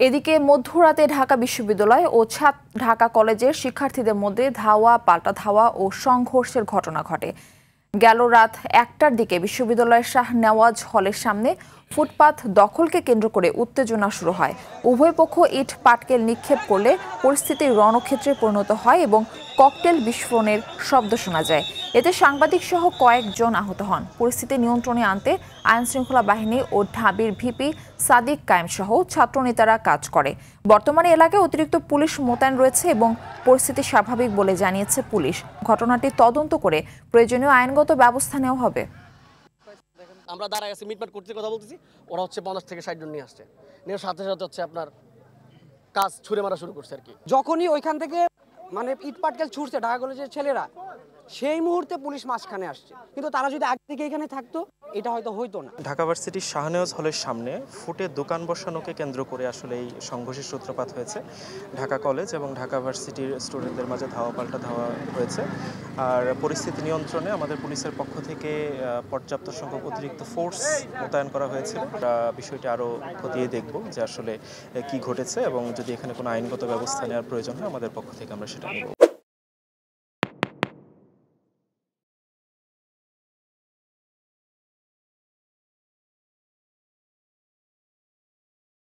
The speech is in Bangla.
এদিকে মধ্যরাতে ঢাকা বিশ্ববিদ্যালয় ও ঢাকা কলেজের শিক্ষার্থীদের মধ্যে ধাওয়া পাল্টা ধাওয়া ও সংঘর্ষের ঘটনা ঘটে। গেল রাত ১টার দিকে বিশ্ববিদ্যালয়ের শাহ নেওয়াজ হলের সামনে ফুটপাত দখলকে কেন্দ্র করে উত্তেজনা শুরু হয়। উভয় পক্ষ ইট পাটকেল নিক্ষেপ করলে পরিস্থিতি রণক্ষেত্রে পরিণত হয় এবং ককটেল বিস্ফোরণের শব্দ শোনা যায়। এতে সাংবাদিক সহ কয়েকজন আহত হন। পরিস্থিতি নিয়ন্ত্রণে আনতে আইনশৃঙ্খলা বাহিনী ও ঢাবির ভিপি সাদিক কায়েম সহ ছাত্রনেতারা কাজ করে। বর্তমানে এলাকায় অতিরিক্ত পুলিশ মোতায়েন রয়েছে এবং পরিস্থিতি স্বাভাবিক বলে জানিয়েছে পুলিশ। ঘটনাটি তদন্ত করে প্রয়োজনীয় আইনগত ব্যবস্থা নেওয়া হবে। আমরা দাঁড়ায় আছি, মিটমাট করতে কথা বলতেছি, ওরা হচ্ছে 50 থেকে 60 জন নিয়ে আসছে, নিয়ে সাথে সাথে হচ্ছে আপনার কাজ ছুড়ে মারা শুরু করছে আর কি। যখনই ওইখান থেকে মানে ইট পাটকেল ছুটছে ঢাকা কলেজের ছেলেরা, সেই মুহূর্তে পুলিশ মাঝখানে আসছে, কিন্তু তারা যদি আগে থেকে এখানে থাকতো এটা হয়তো হইতো না। ঢাকা ভার্সিটির শাহ নেওয়াজ হলের সামনে ফুটে দোকান বসানোকে কেন্দ্র করে আসলে এই সংঘর্ষের সূত্রপাত হয়েছে। ঢাকা কলেজ এবং ঢাকা ভার্সিটির স্টুডেন্টদের মাঝে ধাওয়া পাল্টা ধাওয়া হয়েছে। আর পরিস্থিতি নিয়ন্ত্রণে আমাদের পুলিশের পক্ষ থেকে পর্যাপ্ত সংখ্যক অতিরিক্ত ফোর্স মোতায়েন করা হয়েছে। আমরা বিষয়টি আরও খতিয়ে দেখব যে আসলে কি ঘটেছে এবং যদি এখানে কোনো আইনগত ব্যবস্থা নেওয়ার প্রয়োজন হয় আমাদের পক্ষ থেকে আমরা সেটা নেব।